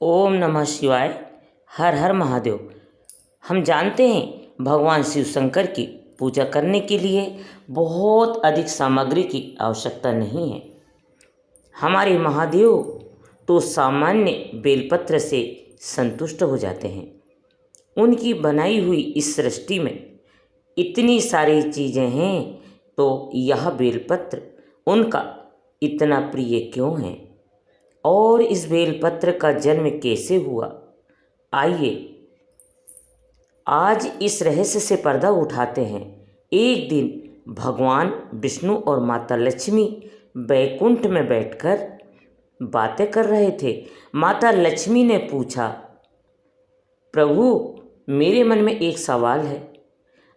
ओम नमः शिवाय। हर हर महादेव। हम जानते हैं भगवान शिव शंकर की पूजा करने के लिए बहुत अधिक सामग्री की आवश्यकता नहीं है। हमारे महादेव तो सामान्य बेलपत्र से संतुष्ट हो जाते हैं। उनकी बनाई हुई इस सृष्टि में इतनी सारी चीज़ें हैं, तो यह बेलपत्र उनका इतना प्रिय क्यों है और इस बेलपत्र का जन्म कैसे हुआ? आइए आज इस रहस्य से पर्दा उठाते हैं। एक दिन भगवान विष्णु और माता लक्ष्मी बैकुंठ में बैठकर बातें कर रहे थे। माता लक्ष्मी ने पूछा, प्रभु, मेरे मन में एक सवाल है,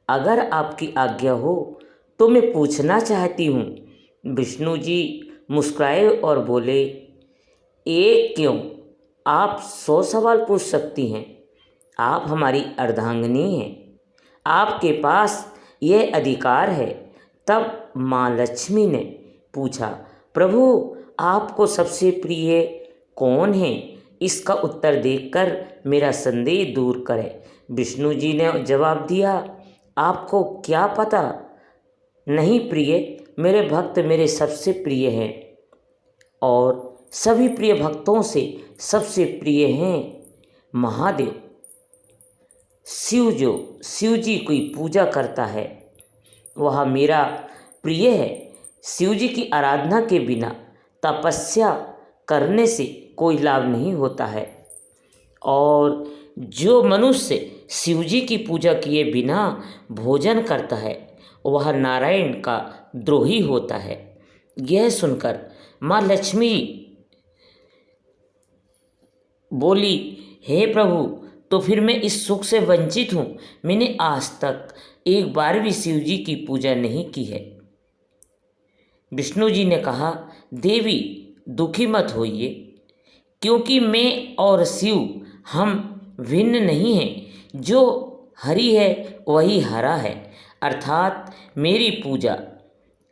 अगर आपकी आज्ञा हो तो मैं पूछना चाहती हूँ। विष्णु जी मुस्कुराए और बोले, एक क्यों, आप 100 सवाल पूछ सकती हैं। आप हमारी अर्धांगिनी हैं, आपके पास यह अधिकार है। तब माँ लक्ष्मी ने पूछा, प्रभु, आपको सबसे प्रिय कौन है? इसका उत्तर देकर मेरा संदेह दूर करें। विष्णु जी ने जवाब दिया, आपको क्या पता नहीं प्रिय, मेरे भक्त मेरे सबसे प्रिय हैं और सभी प्रिय भक्तों से सबसे प्रिय हैं महादेव। शिव जी की पूजा करता है वह मेरा प्रिय है। शिव जी की आराधना के बिना तपस्या करने से कोई लाभ नहीं होता है और जो मनुष्य शिव जी की पूजा किए बिना भोजन करता है वह नारायण का द्रोही होता है। यह सुनकर माँ लक्ष्मी बोली, हे प्रभु, तो फिर मैं इस सुख से वंचित हूँ। मैंने आज तक एक बार भी शिव जी की पूजा नहीं की है। विष्णु जी ने कहा, देवी दुखी मत होइए, क्योंकि मैं और शिव हम भिन्न नहीं हैं। जो हरि है वही हरा है, अर्थात मेरी पूजा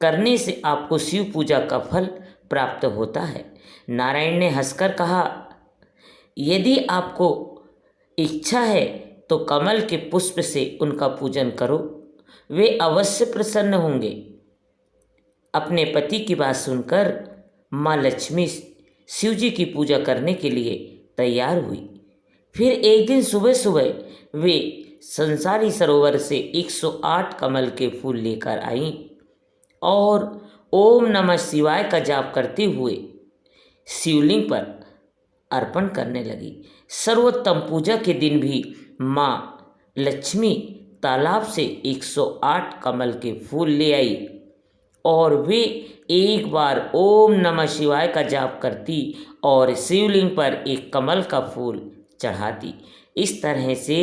करने से आपको शिव पूजा का फल प्राप्त होता है। नारायण ने हंसकर कहा, यदि आपको इच्छा है तो कमल के पुष्प से उनका पूजन करो, वे अवश्य प्रसन्न होंगे। अपने पति की बात सुनकर माँ लक्ष्मी शिव जी की पूजा करने के लिए तैयार हुई। फिर एक दिन सुबह सुबह वे संसारी सरोवर से 108 कमल के फूल लेकर आईं और ओम नमः शिवाय का जाप करते हुए शिवलिंग पर अर्पण करने लगी। सर्वोत्तम पूजा के दिन भी माँ लक्ष्मी तालाब से 108 कमल के फूल ले आई और वे एक बार ओम नमः शिवाय का जाप करती और शिवलिंग पर एक कमल का फूल चढ़ाती। इस तरह से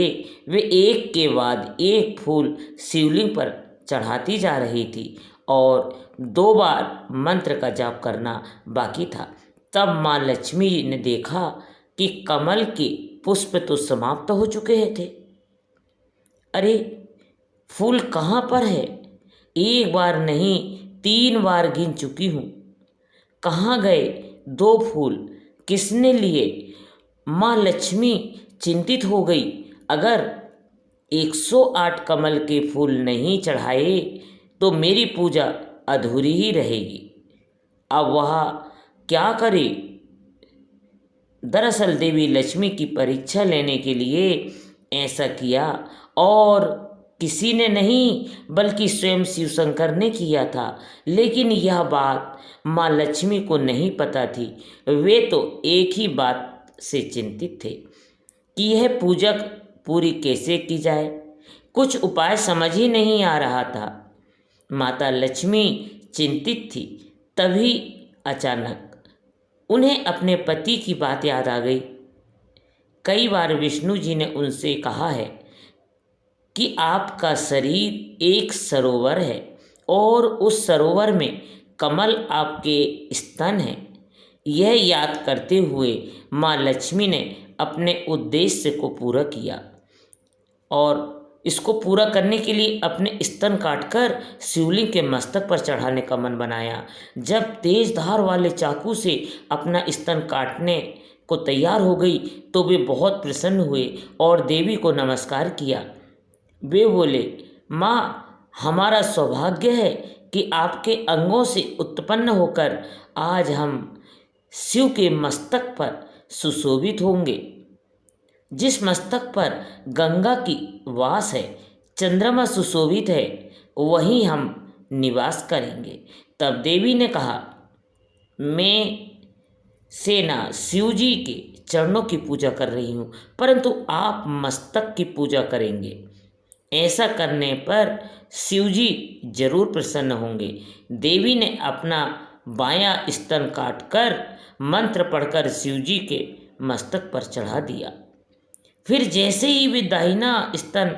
वे एक के बाद एक फूल शिवलिंग पर चढ़ाती जा रही थी और 2 बार मंत्र का जाप करना बाकी था। तब माँ लक्ष्मी ने देखा कि कमल के पुष्प तो समाप्त हो चुके थे। अरे, फूल कहाँ पर है? एक बार नहीं 3 बार गिन चुकी हूँ, कहाँ गए 2 फूल? किसने लिए? माँ लक्ष्मी चिंतित हो गई। अगर 108 कमल के फूल नहीं चढ़ाए तो मेरी पूजा अधूरी ही रहेगी। अब वह क्या करे? दरअसल देवी लक्ष्मी की परीक्षा लेने के लिए ऐसा किया और किसी ने नहीं बल्कि स्वयं शिव शंकर ने किया था। लेकिन यह बात माँ लक्ष्मी को नहीं पता थी। वे तो एक ही बात से चिंतित थे कि यह पूजा पूरी कैसे की जाए। कुछ उपाय समझ ही नहीं आ रहा था। माता लक्ष्मी चिंतित थी। तभी अचानक उन्हें अपने पति की बात याद आ गई। कई बार विष्णु जी ने उनसे कहा है कि आपका शरीर एक सरोवर है और उस सरोवर में कमल आपके स्तन हैं। यह याद करते हुए माँ लक्ष्मी ने अपने उद्देश्य को पूरा किया और इसको पूरा करने के लिए अपने स्तन काटकर शिवलिंग के मस्तक पर चढ़ाने का मन बनाया। जब तेज धार वाले चाकू से अपना स्तन काटने को तैयार हो गई तो वे बहुत प्रसन्न हुए और देवी को नमस्कार किया। वे बोले, माँ, हमारा सौभाग्य है कि आपके अंगों से उत्पन्न होकर आज हम शिव के मस्तक पर सुशोभित होंगे। जिस मस्तक पर गंगा की वास है, चंद्रमा सुशोभित है, वहीं हम निवास करेंगे। तब देवी ने कहा, मैं सेना शिव जी के चरणों की पूजा कर रही हूँ, परंतु आप मस्तक की पूजा करेंगे। ऐसा करने पर शिव जी जरूर प्रसन्न होंगे। देवी ने अपना बायां स्तन काटकर मंत्र पढ़कर शिव जी के मस्तक पर चढ़ा दिया। फिर जैसे ही वे दाहिना स्तन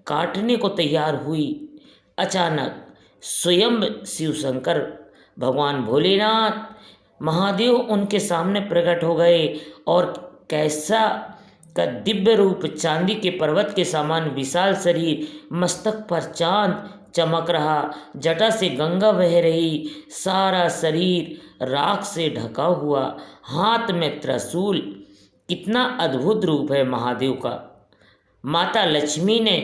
काटने को तैयार हुई, अचानक स्वयं शिव शंकर भगवान भोलेनाथ महादेव उनके सामने प्रकट हो गए और कैसा का दिव्य रूप, चांदी के पर्वत के समान विशाल शरीर, मस्तक पर चांद चमक रहा, जटा से गंगा बह रही, सारा शरीर राख से ढका हुआ, हाथ में त्रिशूल। कितना अद्भुत रूप है महादेव का। माता लक्ष्मी ने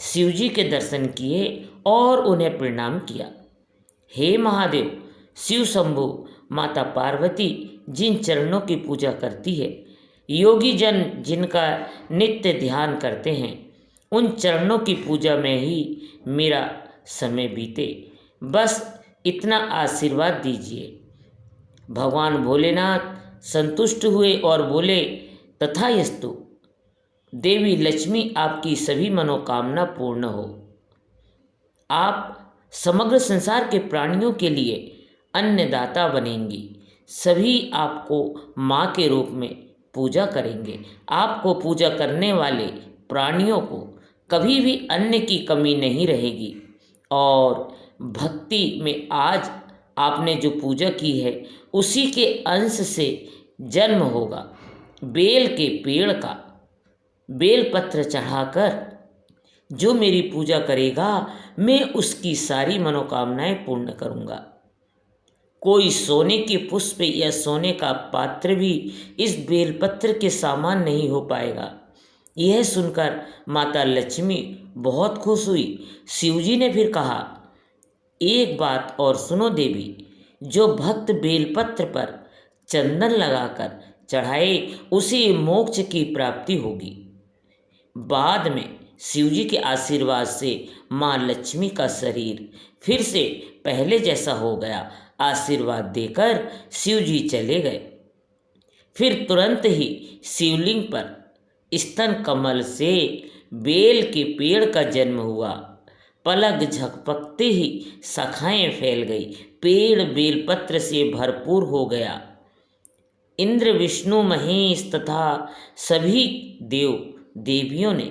शिवजी के दर्शन किए और उन्हें प्रणाम किया। हे महादेव, शिव शंभु, माता पार्वती जिन चरणों की पूजा करती है, योगी जन जिनका नित्य ध्यान करते हैं, उन चरणों की पूजा में ही मेरा समय बीते, बस इतना आशीर्वाद दीजिए। भगवान भोलेनाथ संतुष्ट हुए और बोले, तथास्तु। देवी लक्ष्मी आपकी सभी मनोकामना पूर्ण हो। आप समग्र संसार के प्राणियों के लिए अन्नदाता बनेंगी। सभी आपको माँ के रूप में पूजा करेंगे। आपको पूजा करने वाले प्राणियों को कभी भी अन्न की कमी नहीं रहेगी और भक्ति में आज आपने जो पूजा की है उसी के अंश से जन्म होगा। बेल के पेड़ का बेलपत्र चढ़ाकर जो मेरी पूजा करेगा, मैं उसकी सारी मनोकामनाएं पूर्ण करूंगा। कोई सोने के पुष्प या सोने का पात्र भी इस बेलपत्र के समान नहीं हो पाएगा। यह सुनकर माता लक्ष्मी बहुत खुश हुई। शिवजी ने फिर कहा, एक बात और सुनो देवी, जो भक्त बेलपत्र पर चंदन लगाकर चढ़ाए उसे मोक्ष की प्राप्ति होगी। बाद में शिवजी के आशीर्वाद से माँ लक्ष्मी का शरीर फिर से पहले जैसा हो गया। आशीर्वाद देकर शिवजी चले गए। फिर तुरंत ही शिवलिंग पर स्तन कमल से बेल के पेड़ का जन्म हुआ। पलक झपकते ही शाखाएं फैल गई। पेड़ बेलपत्र से भरपूर हो गया। इंद्र, विष्णु, महेश तथा सभी देव देवियों ने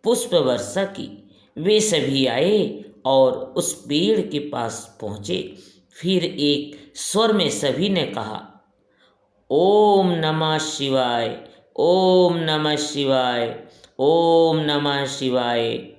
पुष्प वर्षा की। वे सभी आए और उस पेड़ के पास पहुँचे। फिर एक स्वर में सभी ने कहा, ओम नमः शिवाय, ओम नमः शिवाय, ओम नमः शिवाय।